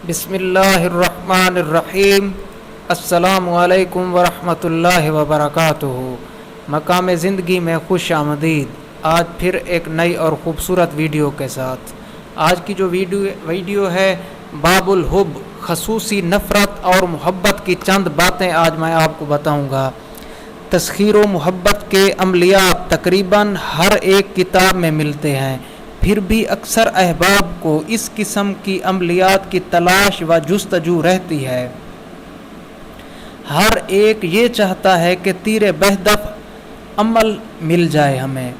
بسم اللہ الرحمن الرحیم۔ السلام علیکم ورحمۃ اللہ وبرکاتہ۔ مقام زندگی میں خوش آمدید۔ آج پھر ایک نئی اور خوبصورت ویڈیو کے ساتھ۔ آج کی جو ویڈیو ہے باب الحب، خصوصی نفرت اور محبت کی چند باتیں آج میں آپ کو بتاؤں گا۔ تسخیر و محبت کے عملیات تقریباً ہر ایک کتاب میں ملتے ہیں، پھر بھی اکثر احباب کو اس قسم کی عملیات کی تلاش و جستجو رہتی ہے۔ ہر ایک یہ چاہتا ہے کہ تیر بہدف عمل مل جائے ہمیں۔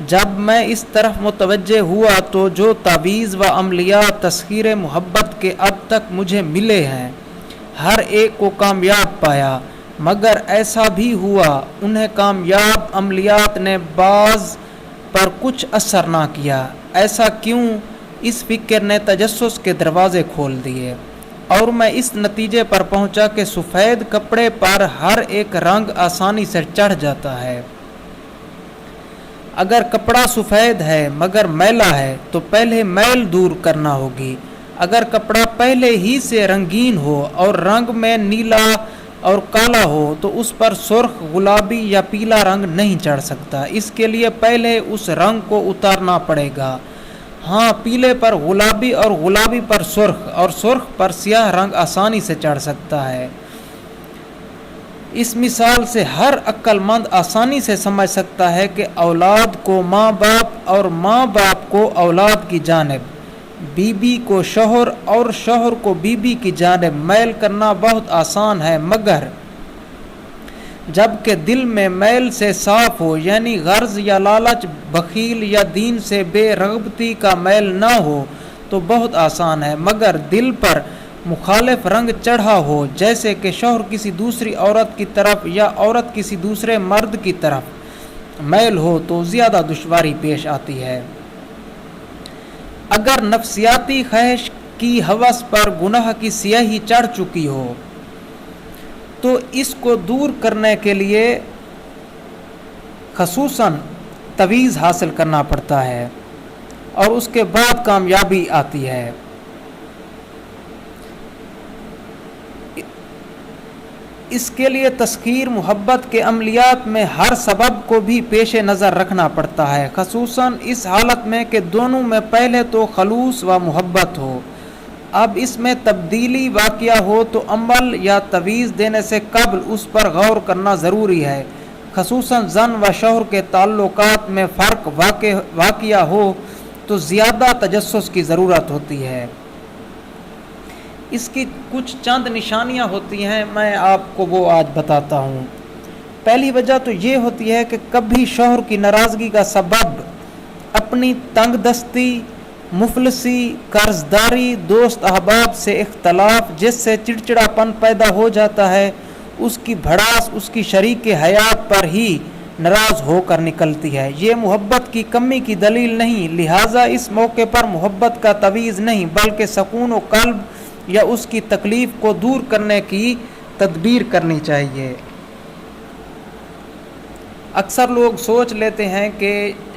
جب میں اس طرف متوجہ ہوا تو جو تعویذ و عملیات تسخیر محبت کے اب تک مجھے ملے ہیں، ہر ایک کو کامیاب پایا، مگر ایسا بھی ہوا انہیں کامیاب عملیات نے بعض پر کچھ اثر نہ کیا۔ ایسا کیوں؟ اس فکر نے تجسس کے دروازے کھول دیے اور میں اس نتیجے پر پہنچا کہ سفید کپڑے پر ہر ایک رنگ آسانی سے چڑھ جاتا ہے۔ اگر کپڑا سفید ہے مگر میلا ہے تو پہلے میل دور کرنا ہوگی۔ اگر کپڑا پہلے ہی سے رنگین ہو اور رنگ میں نیلا اور کالا ہو تو اس پر سرخ، گلابی یا پیلا رنگ نہیں چڑھ سکتا۔ اس کے لیے پہلے اس رنگ کو اتارنا پڑے گا۔ ہاں، پیلے پر گلابی اور گلابی پر سرخ اور سرخ پر سیاہ رنگ آسانی سے چڑھ سکتا ہے۔ اس مثال سے ہر عقل مند آسانی سے سمجھ سکتا ہے کہ اولاد کو ماں باپ اور ماں باپ کو اولاد کی جانب، بیوی کو شوہر اور شوہر کو بیوی کی جانب میل کرنا بہت آسان ہے، مگر جب کہ دل میں میل سے صاف ہو، یعنی غرض یا لالچ، بخیل یا دین سے بے رغبتی کا میل نہ ہو تو بہت آسان ہے، مگر دل پر مخالف رنگ چڑھا ہو، جیسے کہ شوہر کسی دوسری عورت کی طرف یا عورت کسی دوسرے مرد کی طرف میل ہو تو زیادہ دشواری پیش آتی ہے۔ اگر نفسیاتی خواہش کی ہوس پر گناہ کی سیاہی چڑھ چکی ہو تو اس کو دور کرنے کے لیے خصوصاً تعویذ حاصل کرنا پڑتا ہے اور اس کے بعد کامیابی آتی ہے۔ اس کے لیے تسخیر محبت کے عملیات میں ہر سبب کو بھی پیش نظر رکھنا پڑتا ہے، خصوصاً اس حالت میں کہ دونوں میں پہلے تو خلوص و محبت ہو۔ اب اس میں تبدیلی واقع ہو تو عمل یا تعویذ دینے سے قبل اس پر غور کرنا ضروری ہے، خصوصاً زن و شوہر کے تعلقات میں فرق واقع ہو تو زیادہ تجسس کی ضرورت ہوتی ہے۔ اس کی کچھ چند نشانیاں ہوتی ہیں، میں آپ کو وہ آج بتاتا ہوں۔ پہلی وجہ تو یہ ہوتی ہے کہ کبھی شوہر کی ناراضگی کا سبب اپنی تنگ دستی، مفلسی، قرض داری، دوست احباب سے اختلاف جس سے چڑچڑاپن پیدا ہو جاتا ہے، اس کی بھڑاس اس کی شریک حیات پر ہی ناراض ہو کر نکلتی ہے۔ یہ محبت کی کمی کی دلیل نہیں، لہٰذا اس موقع پر محبت کا تعویذ نہیں بلکہ سکون و قلب یا اس کی تکلیف کو دور کرنے کی تدبیر کرنی چاہیے۔ اکثر لوگ سوچ لیتے ہیں کہ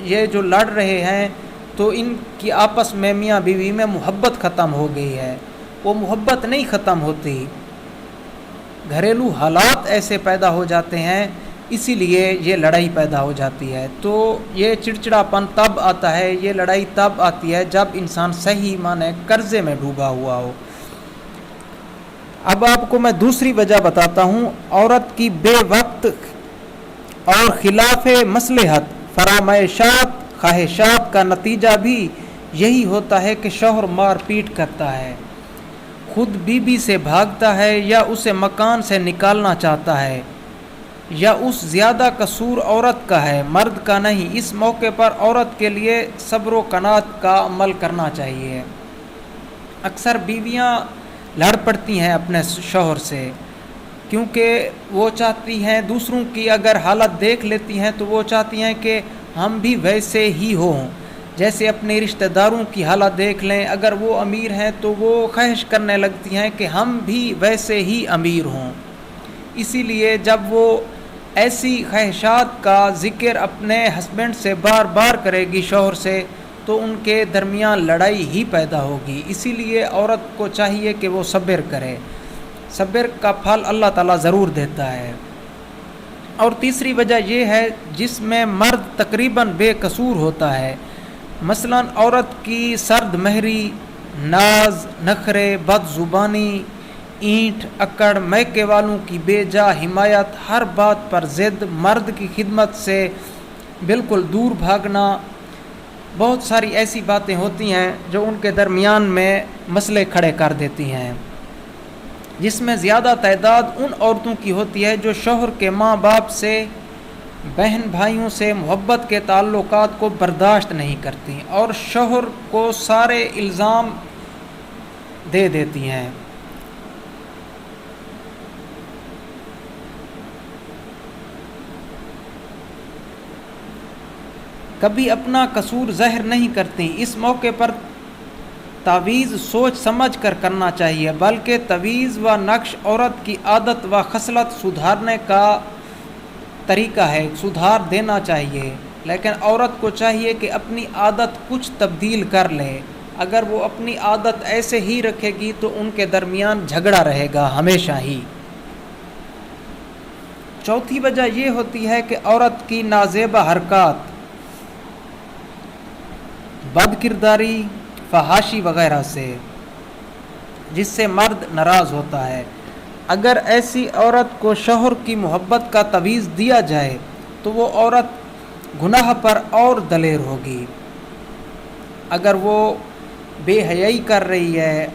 یہ جو لڑ رہے ہیں تو ان کی آپس میں میاں بیوی میں محبت ختم ہو گئی ہے۔ وہ محبت نہیں ختم ہوتی، گھریلو حالات ایسے پیدا ہو جاتے ہیں، اسی لیے یہ لڑائی پیدا ہو جاتی ہے۔ تو یہ چڑچڑاپن تب آتا ہے، یہ لڑائی تب آتی ہے جب انسان صحیح معنی قرضے میں ڈوبا ہوا ہو۔ اب آپ کو میں دوسری وجہ بتاتا ہوں۔ عورت کی بے وقت اور خلاف مصلحت فرمائشات، خواہشات کا نتیجہ بھی یہی ہوتا ہے کہ شوہر مار پیٹ کرتا ہے، خود بیوی سے بھاگتا ہے یا اسے مکان سے نکالنا چاہتا ہے، یا اس زیادہ قصور عورت کا ہے، مرد کا نہیں۔ اس موقع پر عورت کے لیے صبر و قناعت کا عمل کرنا چاہیے۔ اکثر بیویاں لڑ پڑتی ہیں اپنے شوہر سے، کیونکہ وہ چاہتی ہیں دوسروں کی اگر حالت دیکھ لیتی ہیں تو وہ چاہتی ہیں کہ ہم بھی ویسے ہی ہوں، جیسے اپنے رشتہ داروں کی حالت دیکھ لیں، اگر وہ امیر ہیں تو وہ خواہش کرنے لگتی ہیں کہ ہم بھی ویسے ہی امیر ہوں۔ اسی لیے جب وہ ایسی خواہشات کا ذکر اپنے ہسبینڈ سے بار بار کرے گی، شوہر سے، تو تو ان کے درمیان لڑائی ہی پیدا ہوگی۔ اسی لیے عورت کو چاہیے کہ وہ صبر کرے، صبر کا پھل اللہ تعالیٰ ضرور دیتا ہے۔ اور تیسری وجہ یہ ہے جس میں مرد تقریباً بے قصور ہوتا ہے، مثلاً عورت کی سرد مہری، ناز، نخرے، بد زبانی، اینٹ اکڑ، میکے والوں کی بے جا حمایت، ہر بات پر ضد، مرد کی خدمت سے بالکل دور بھاگنا، بہت ساری ایسی باتیں ہوتی ہیں جو ان کے درمیان میں مسئلے کھڑے کر دیتی ہیں، جس میں زیادہ تعداد ان عورتوں کی ہوتی ہے جو شوہر کے ماں باپ سے، بہن بھائیوں سے محبت کے تعلقات کو برداشت نہیں کرتی اور شوہر کو سارے الزام دے دیتی ہیں۔ کبھی اپنا قصور ظاہر نہیں کرتی۔ اس موقع پر تعویذ سوچ سمجھ کر کرنا چاہیے، بلکہ تعویذ و نقش عورت کی عادت و خصلت سدھارنے کا طریقہ ہے، سدھار دینا چاہیے، لیکن عورت کو چاہیے کہ اپنی عادت کچھ تبدیل کر لے۔ اگر وہ اپنی عادت ایسے ہی رکھے گی تو ان کے درمیان جھگڑا رہے گا ہمیشہ ہی۔ چوتھی وجہ یہ ہوتی ہے کہ عورت کی نازیبہ حرکات، بد کرداری، فحاشی وغیرہ سے، جس سے مرد ناراض ہوتا ہے۔ اگر ایسی عورت کو شوہر کی محبت کا تعویذ دیا جائے تو وہ عورت گناہ پر اور دلیر ہوگی۔ اگر وہ بے حیائی کر رہی ہے،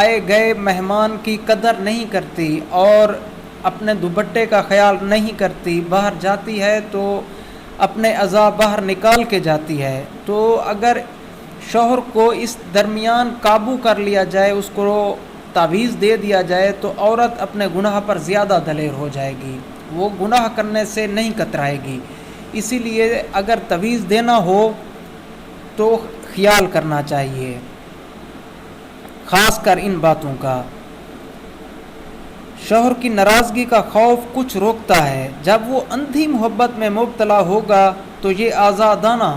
آئے گئے مہمان کی قدر نہیں کرتی اور اپنے دوپٹے کا خیال نہیں کرتی، باہر جاتی ہے تو اپنے اعضاء باہر نکال کے جاتی ہے، تو اگر شوہر کو اس درمیان قابو کر لیا جائے، اس کو تعویذ دے دیا جائے تو عورت اپنے گناہ پر زیادہ دلیر ہو جائے گی، وہ گناہ کرنے سے نہیں کترائے گی۔ اسی لیے اگر تعویذ دینا ہو تو خیال کرنا چاہیے، خاص کر ان باتوں کا۔ شوہر کی ناراضگی کا خوف کچھ روکتا ہے، جب وہ اندھی محبت میں مبتلا ہوگا تو یہ آزادانہ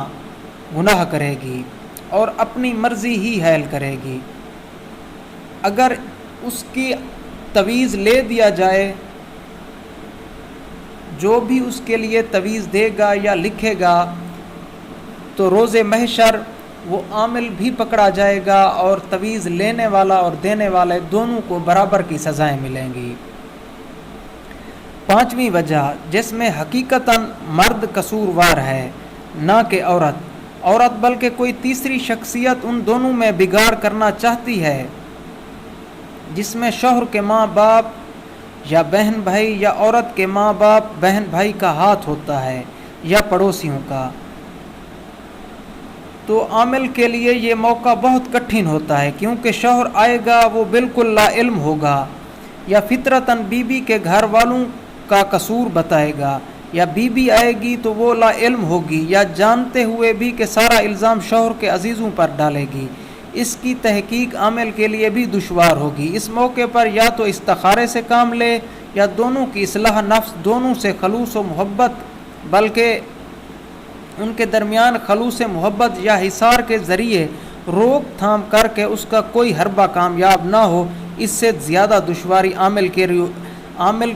گناہ کرے گی اور اپنی مرضی ہی حائل کرے گی۔ اگر اس کی تعویذ لے دیا جائے، جو بھی اس کے لیے تعویذ دے گا یا لکھے گا، تو روز محشر وہ عامل بھی پکڑا جائے گا اور تعویذ لینے والا اور دینے والے دونوں کو برابر کی سزائیں ملیں گی۔ پانچویں وجہ جس میں حقیقتاً مرد قصوروار ہے، نہ کہ عورت بلکہ کوئی تیسری شخصیت ان دونوں میں بگاڑ کرنا چاہتی ہے، جس میں شوہر کے ماں باپ یا بہن بھائی یا عورت کے ماں باپ بہن بھائی کا ہاتھ ہوتا ہے یا پڑوسیوں کا، تو عامل کے لیے یہ موقع بہت کٹھن ہوتا ہے، کیونکہ شوہر آئے گا وہ بالکل لا علم ہوگا، یا فطرتاً بیوی کے گھر والوں کا قصور بتائے گا، یا بیوی آئے گی تو وہ لا علم ہوگی یا جانتے ہوئے بھی کہ سارا الزام شوہر کے عزیزوں پر ڈالے گی۔ اس کی تحقیق عامل کے لیے بھی دشوار ہوگی۔ اس موقع پر یا تو استخارے سے کام لے یا دونوں کی اصلاح نفس، دونوں سے خلوص و محبت، بلکہ ان کے درمیان خلوص محبت یا حصار کے ذریعے روک تھام کر کے اس کا کوئی حربہ کامیاب نہ ہو، اس سے زیادہ دشواری عامل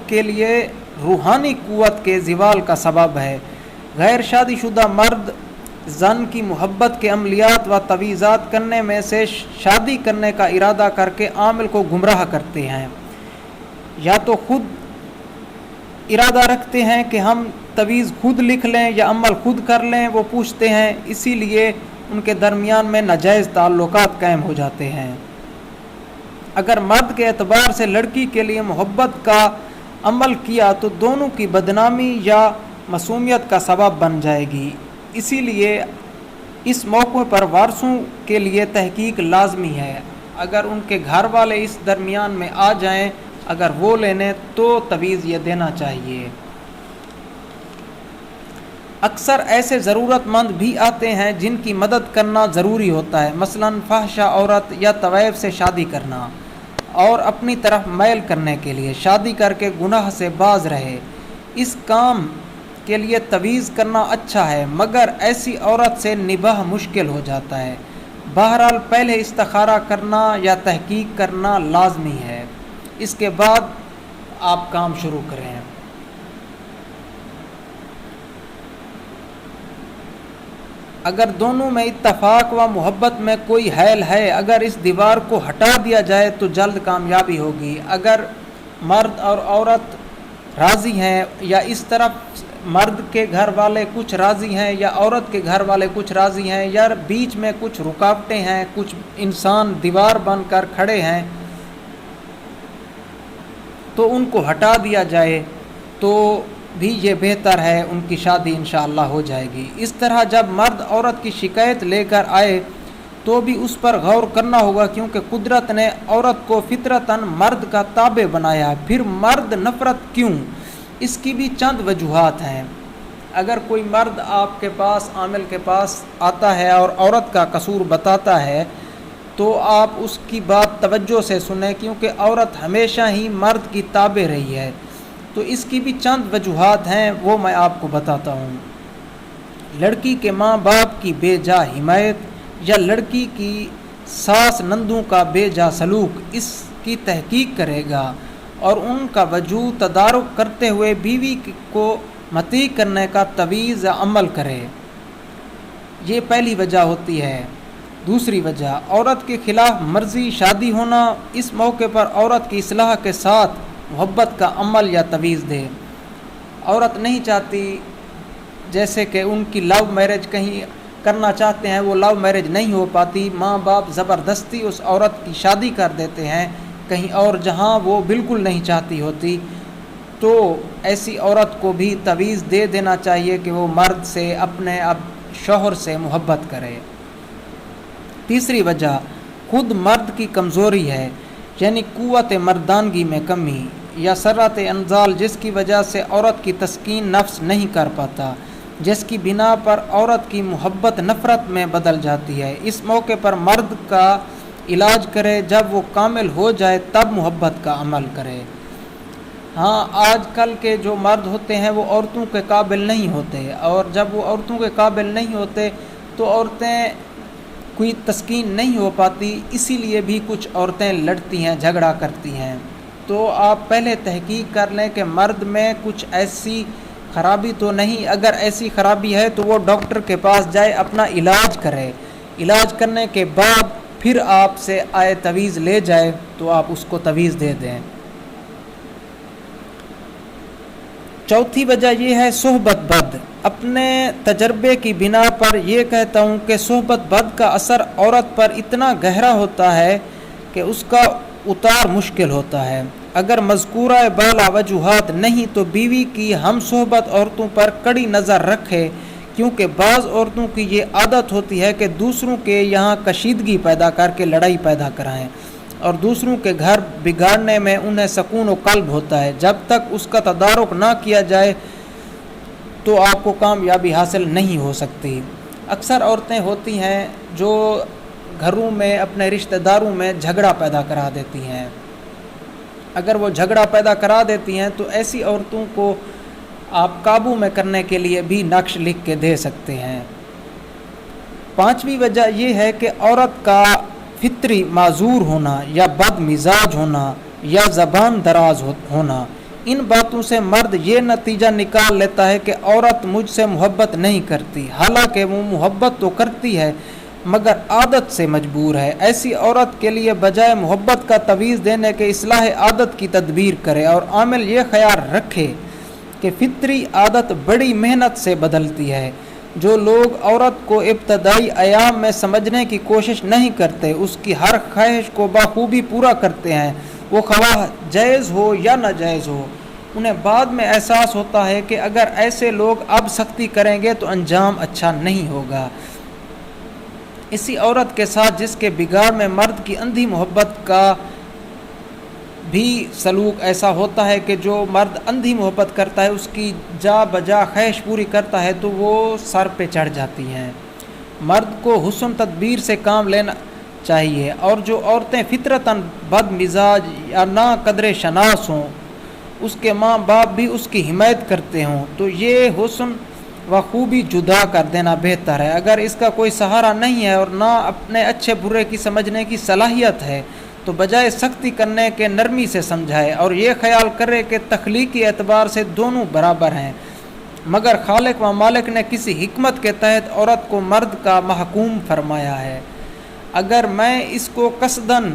کے لیے روحانی قوت کے زوال کا سبب ہے۔ غیر شادی شدہ مرد زن کی محبت کے عملیات و تعویذات کرنے میں سے شادی کرنے کا ارادہ کر کے عامل کو گمراہ کرتے ہیں، یا تو خود ارادہ رکھتے ہیں کہ ہم تعویذ خود لکھ لیں یا عمل خود کر لیں، وہ پوچھتے ہیں، اسی لیے ان کے درمیان میں ناجائز تعلقات قائم ہو جاتے ہیں۔ اگر مرد کے اعتبار سے لڑکی کے لیے محبت کا عمل کیا تو دونوں کی بدنامی یا معصومیت کا سبب بن جائے گی، اسی لیے اس موقع پر وارثوں کے لیے تحقیق لازمی ہے۔ اگر ان کے گھر والے اس درمیان میں آ جائیں، اگر وہ لینے تو تعویذ یہ دینا چاہیے۔ اکثر ایسے ضرورت مند بھی آتے ہیں جن کی مدد کرنا ضروری ہوتا ہے، مثلاً فاحشہ عورت یا طوائف سے شادی کرنا اور اپنی طرف میل کرنے کے لیے شادی کر کے گناہ سے باز رہے۔ اس کام کے لیے تویز کرنا اچھا ہے، مگر ایسی عورت سے نباہ مشکل ہو جاتا ہے۔ بہرحال پہلے استخارہ کرنا یا تحقیق کرنا لازمی ہے، اس کے بعد آپ کام شروع کریں۔ اگر دونوں میں اتفاق و محبت میں کوئی حائل ہے، اگر اس دیوار کو ہٹا دیا جائے تو جلد کامیابی ہوگی۔ اگر مرد اور عورت راضی ہیں، یا اس طرف مرد کے گھر والے کچھ راضی ہیں یا عورت کے گھر والے کچھ راضی ہیں، یا بیچ میں کچھ رکاوٹیں ہیں، کچھ انسان دیوار بن کر کھڑے ہیں، تو ان کو ہٹا دیا جائے تو بھی یہ بہتر ہے، ان کی شادی انشاءاللہ ہو جائے گی۔ اس طرح جب مرد عورت کی شکایت لے کر آئے تو بھی اس پر غور کرنا ہوگا، کیونکہ قدرت نے عورت کو فطرتاً مرد کا تابع بنایا۔ پھر مرد نفرت کیوں؟ اس کی بھی چند وجوہات ہیں۔ اگر کوئی مرد آپ کے پاس، عامل کے پاس آتا ہے اور عورت کا قصور بتاتا ہے تو آپ اس کی بات توجہ سے سنیں، کیونکہ عورت ہمیشہ ہی مرد کی تابع رہی ہے۔ تو اس کی بھی چند وجوہات ہیں، وہ میں آپ کو بتاتا ہوں۔ لڑکی کے ماں باپ کی بے جا حمایت، یا لڑکی کی ساس نندوں کا بے جا سلوک، اس کی تحقیق کرے گا اور ان کا وجود تدارک کرتے ہوئے بیوی کو مطیع کرنے کا تویز عمل کرے۔ یہ پہلی وجہ ہوتی ہے۔ دوسری وجہ، عورت کے خلاف مرضی شادی ہونا۔ اس موقع پر عورت کی اصلاح کے ساتھ محبت کا عمل یا تویز دے۔ عورت نہیں چاہتی، جیسے کہ ان کی لو میرج کہیں کرنا چاہتے ہیں، وہ لو میرج نہیں ہو پاتی، ماں باپ زبردستی اس عورت کی شادی کر دیتے ہیں کہیں اور جہاں وہ بالکل نہیں چاہتی ہوتی، تو ایسی عورت کو بھی تویز دے دینا چاہیے کہ وہ مرد سے، اپنے شوہر سے محبت کرے۔ تیسری وجہ، خود مرد کی کمزوری ہے، یعنی قوت مردانگی میں کمی، یا سرعت انزال، جس کی وجہ سے عورت کی تسکین نفس نہیں کر پاتا، جس کی بنا پر عورت کی محبت نفرت میں بدل جاتی ہے۔ اس موقع پر مرد کا علاج کرے، جب وہ کامل ہو جائے تب محبت کا عمل کرے۔ ہاں، آج کل کے جو مرد ہوتے ہیں وہ عورتوں کے قابل نہیں ہوتے، اور جب وہ عورتوں کے قابل نہیں ہوتے تو عورتیں کوئی تسکین نہیں ہو پاتی، اسی لیے بھی کچھ عورتیں لڑتی ہیں، جھگڑا کرتی ہیں۔ تو آپ پہلے تحقیق کر لیں کہ مرد میں کچھ ایسی خرابی تو نہیں، اگر ایسی خرابی ہے تو وہ ڈاکٹر کے پاس جائے، اپنا علاج کرے، علاج کرنے کے بعد پھر آپ سے آئے تویز لے جائے تو آپ اس کو تویز دے دیں۔ چوتھی وجہ یہ ہے صحبت بد۔ اپنے تجربے کی بنا پر یہ کہتا ہوں کہ صحبت بد کا اثر عورت پر اتنا گہرا ہوتا ہے کہ اس کا اتار مشکل ہوتا ہے۔ اگر مذکورہ بالا وجوہات نہیں تو بیوی کی ہم صحبت عورتوں پر کڑی نظر رکھے، کیونکہ بعض عورتوں کی یہ عادت ہوتی ہے کہ دوسروں کے یہاں کشیدگی پیدا کر کے لڑائی پیدا کرائیں، اور دوسروں کے گھر بگاڑنے میں انہیں سکون و قلب ہوتا ہے۔ جب تک اس کا تدارک نہ کیا جائے تو آپ کو کامیابی حاصل نہیں ہو سکتی۔ اکثر عورتیں ہوتی ہیں جو گھروں میں، اپنے رشتہ داروں میں جھگڑا پیدا کرا دیتی ہیں۔ اگر وہ جھگڑا پیدا کرا دیتی ہیں تو ایسی عورتوں کو آپ قابو میں کرنے کے لیے بھی نقش لکھ کے دے سکتے ہیں۔ پانچویں وجہ یہ ہے کہ عورت کا فطری معذور ہونا، یا بد مزاج ہونا، یا زبان دراز ہونا۔ ان باتوں سے مرد یہ نتیجہ نکال لیتا ہے کہ عورت مجھ سے محبت نہیں کرتی، حالانکہ وہ محبت تو کرتی ہے مگر عادت سے مجبور ہے۔ ایسی عورت کے لیے بجائے محبت کا تویز دینے کے اصلاح عادت کی تدبیر کرے، اور عامل یہ خیال رکھے کہ فطری عادت بڑی محنت سے بدلتی ہے۔ جو لوگ عورت کو ابتدائی ایام میں سمجھنے کی کوشش نہیں کرتے، اس کی ہر خواہش کو بخوبی پورا کرتے ہیں، وہ خواہ جائز ہو یا ناجائز ہو، انہیں بعد میں احساس ہوتا ہے کہ اگر ایسے لوگ اب سختی کریں گے تو انجام اچھا نہیں ہوگا۔ اسی عورت کے ساتھ جس کے بگاڑ میں مرد کی اندھی محبت کا بھی سلوک ایسا ہوتا ہے کہ جو مرد اندھی محبت کرتا ہے، اس کی جا بجا خواہش پوری کرتا ہے تو وہ سر پہ چڑھ جاتی ہیں۔ مرد کو حسن تدبیر سے کام لینا چاہیے، اور جو عورتیں فطرتاً بد مزاج یا نا قدر شناس ہوں اس کے ماں باپ بھی اس کی حمایت کرتے ہوں تو یہ حسن و خوبی جدا کر دینا بہتر ہے۔ اگر اس کا کوئی سہارا نہیں ہے اور نہ اپنے اچھے برے کی سمجھنے کی صلاحیت ہے تو بجائے سختی کرنے کے نرمی سے سمجھائے اور یہ خیال کرے کہ تخلیقی اعتبار سے دونوں برابر ہیں، مگر خالق و مالک نے کسی حکمت کے تحت عورت کو مرد کا محکوم فرمایا ہے۔ اگر میں اس کو قصداً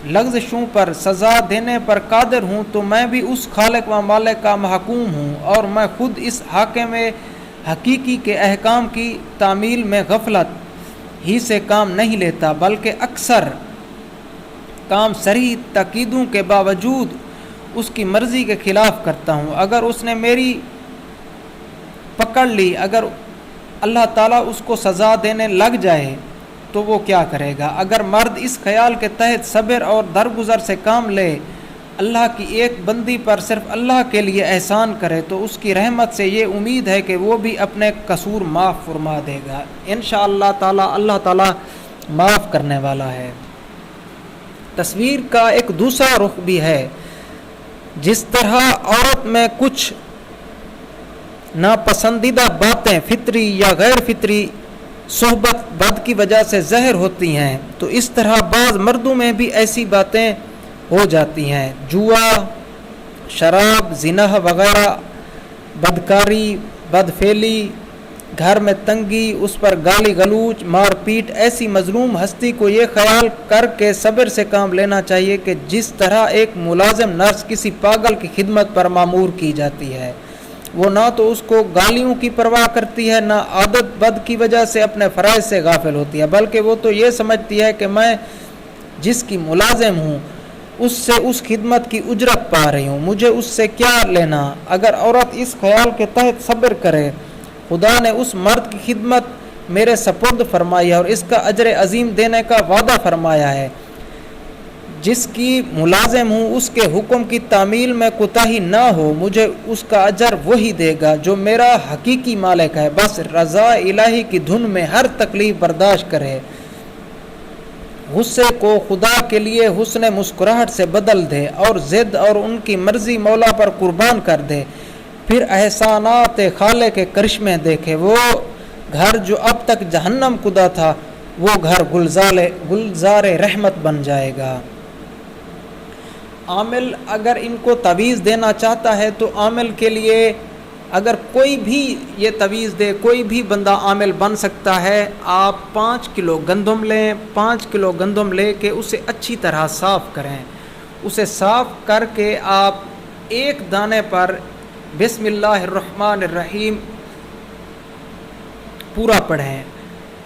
لغزشوں پر سزا دینے پر قادر ہوں تو میں بھی اس خالق و مالک کا محکوم ہوں، اور میں خود اس حاکم حقیقی کے احکام کی تعمیل میں غفلت ہی سے کام نہیں لیتا، بلکہ اکثر کام صریح تاکیدوں کے باوجود اس کی مرضی کے خلاف کرتا ہوں۔ اگر اس نے میری پکڑ لی، اگر اللہ تعالیٰ اس کو سزا دینے لگ جائے تو وہ کیا کرے گا؟ اگر مرد اس خیال کے تحت صبر اور درگزر سے کام لے، اللہ کی ایک بندی پر صرف اللہ کے لیے احسان کرے، تو اس کی رحمت سے یہ امید ہے کہ وہ بھی اپنے قصور معاف فرما دے گا۔ انشاءاللہ تعالیٰ اللہ تعالیٰ معاف کرنے والا ہے۔ تصویر کا ایک دوسرا رخ بھی ہے۔ جس طرح عورت میں کچھ ناپسندیدہ باتیں فطری یا غیر فطری صحبت بد کی وجہ سے ظاہر ہوتی ہیں، تو اس طرح بعض مردوں میں بھی ایسی باتیں ہو جاتی ہیں۔ جوا، شراب، زنا وغیرہ، بدکاری، بدفعلی، گھر میں تنگی، اس پر گالی گلوچ، مار پیٹ، ایسی مظلوم ہستی کو یہ خیال کر کے صبر سے کام لینا چاہیے کہ جس طرح ایک ملازم نرس کسی پاگل کی خدمت پر مامور کی جاتی ہے، وہ نہ تو اس کو گالیوں کی پرواہ کرتی ہے، نہ عادت بد کی وجہ سے اپنے فرائض سے غافل ہوتی ہے، بلکہ وہ تو یہ سمجھتی ہے کہ میں جس کی ملازم ہوں اس سے اس خدمت کی اجرت پا رہی ہوں، مجھے اس سے کیا لینا۔ اگر عورت اس خیال کے تحت صبر کرے، خدا نے اس مرد کی خدمت میرے سپرد فرمائی ہے اور اس کا اجر عظیم دینے کا وعدہ فرمایا ہے، جس کی ملازم ہوں اس کے حکم کی تعمیل میں کوتاہی نہ ہو، مجھے اس کا اجر وہی دے گا جو میرا حقیقی مالک ہے، بس رضا الہی کی دھن میں ہر تکلیف برداشت کرے، غصے کو خدا کے لیے حسن مسکراہٹ سے بدل دے اور ضد اور ان کی مرضی مولا پر قربان کر دے، پھر احسانات خالق کے کرشمے دیکھے، وہ گھر جو اب تک جہنم کدا تھا وہ گھر گلزار رحمت بن جائے گا۔ عامل اگر ان کو تویز دینا چاہتا ہے تو عامل کے لیے اگر کوئی بھی یہ تویز دے، کوئی بھی بندہ عامل بن سکتا ہے۔ آپ 5 کلو گندم لیں، 5 کلو گندم لے کے اسے اچھی طرح صاف کریں، اسے صاف کر کے آپ ایک دانے پر بسم اللہ الرحمن الرحیم پورا پڑھیں۔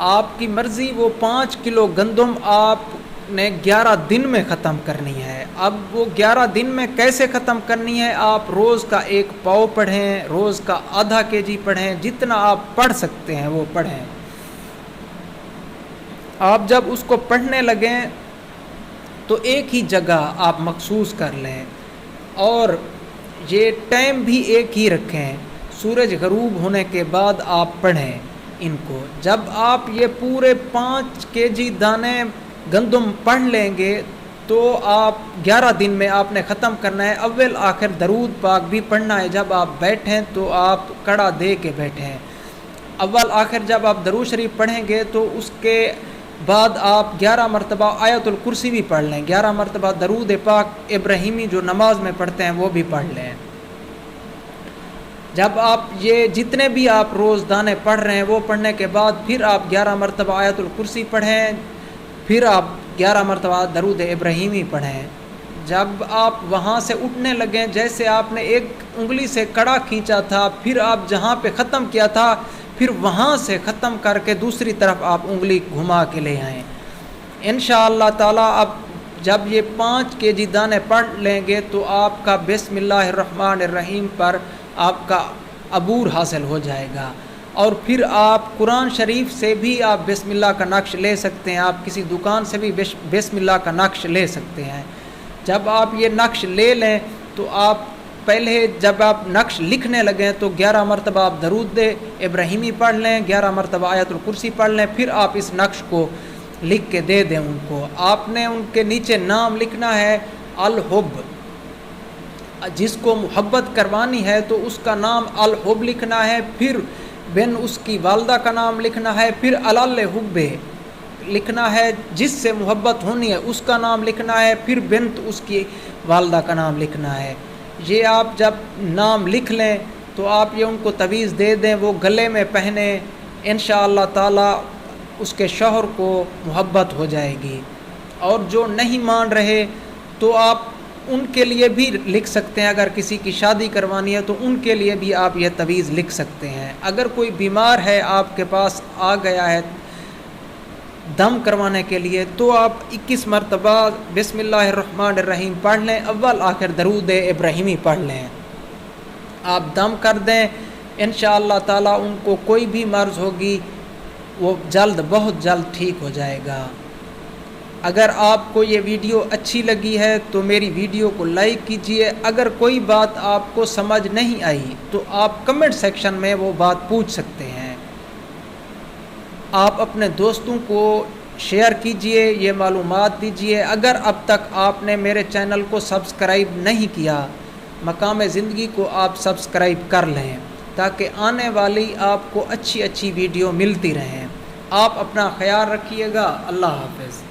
آپ کی مرضی، وہ 5 کلو گندم آپ نے 11 دن میں ختم کرنی ہے۔ اب وہ 11 دن میں کیسے ختم کرنی ہے؟ آپ روز کا 1 پاؤ پڑھیں، روز کا آدھا kg پڑھیں، جتنا آپ پڑھ سکتے ہیں وہ پڑھیں۔ آپ جب اس کو پڑھنے لگیں تو ایک ہی جگہ آپ مخصوص کر لیں اور یہ ٹائم بھی ایک ہی رکھیں، سورج غروب ہونے کے بعد آپ پڑھیں ان کو۔ جب آپ یہ پورے 5 kg دانے گندم پڑھ لیں گے تو آپ 11 دن میں آپ نے ختم کرنا ہے۔ اول آخر درود پاک بھی پڑھنا ہے، جب آپ بیٹھیں تو آپ کڑا دے کے بیٹھیں۔ اول آخر جب آپ درود شریف پڑھیں گے تو اس کے بعد آپ 11 مرتبہ آیت الکرسی بھی پڑھ لیں، 11 مرتبہ درود پاک ابراہیمی جو نماز میں پڑھتے ہیں وہ بھی پڑھ لیں۔ جب آپ یہ جتنے بھی آپ روز دانے پڑھ رہے ہیں وہ پڑھنے کے بعد پھر آپ 11 مرتبہ آیت الکرسی پڑھیں، پھر آپ 11 مرتبہ درود ابراہیمی پڑھیں۔ جب آپ وہاں سے اٹھنے لگیں، جیسے آپ نے ایک انگلی سے کڑا کھینچا تھا، پھر آپ جہاں پہ ختم کیا تھا پھر وہاں سے ختم کر کے دوسری طرف آپ انگلی گھما کے لے آئیں انشاءاللہ تعالیٰ۔ اب جب یہ 5 kg دانے پڑھ لیں گے تو آپ کا بسم اللہ الرحمن الرحیم پر آپ کا عبور حاصل ہو جائے گا، اور پھر آپ قرآن شریف سے بھی آپ بسم اللہ کا نقش لے سکتے ہیں، آپ کسی دکان سے بھی بسم اللہ کا نقش لے سکتے ہیں۔ جب آپ یہ نقش لے لیں تو آپ پہلے جب آپ نقش لکھنے لگیں تو 11 مرتبہ آپ درود ابراہیمی پڑھ لیں، 11 مرتبہ آیت الکرسی پڑھ لیں، پھر آپ اس نقش کو لکھ کے دے دیں ان کو۔ آپ نے ان کے نیچے نام لکھنا ہے الحب، جس کو محبت کروانی ہے تو اس کا نام الحب لکھنا ہے، پھر بن اس کی والدہ کا نام لکھنا ہے، پھر الحب لکھنا ہے، جس سے محبت ہونی ہے اس کا نام لکھنا ہے، پھر بنت اس کی والدہ کا نام لکھنا ہے۔ یہ آپ جب نام لکھ لیں تو آپ یہ ان کو تویز دے دیں، وہ گلے میں پہنیں، انشاءاللہ تعالی اس کے شوہر کو محبت ہو جائے گی۔ اور جو نہیں مان رہے تو آپ ان کے لیے بھی لکھ سکتے ہیں، اگر کسی کی شادی کروانی ہے تو ان کے لیے بھی آپ یہ تویز لکھ سکتے ہیں۔ اگر کوئی بیمار ہے آپ کے پاس آ گیا ہے دم کروانے کے لیے تو آپ 21 مرتبہ بسم اللہ الرحمن الرحیم پڑھ لیں، اول آخر درود ابراہیمی پڑھ لیں، آپ دم کر دیں، انشاءاللہ تعالی ان کو کوئی بھی مرض ہوگی وہ جلد بہت جلد ٹھیک ہو جائے گا۔ اگر آپ کو یہ ویڈیو اچھی لگی ہے تو میری ویڈیو کو لائک کیجئے، اگر کوئی بات آپ کو سمجھ نہیں آئی تو آپ کمنٹ سیکشن میں وہ بات پوچھ سکتے ہیں۔ آپ اپنے دوستوں کو شیئر کیجئے، یہ معلومات دیجئے۔ اگر اب تک آپ نے میرے چینل کو سبسکرائب نہیں کیا، مقام زندگی کو آپ سبسکرائب کر لیں تاکہ آنے والی آپ کو اچھی ویڈیو ملتی رہیں۔ آپ اپنا خیال رکھیے گا۔ اللہ حافظ۔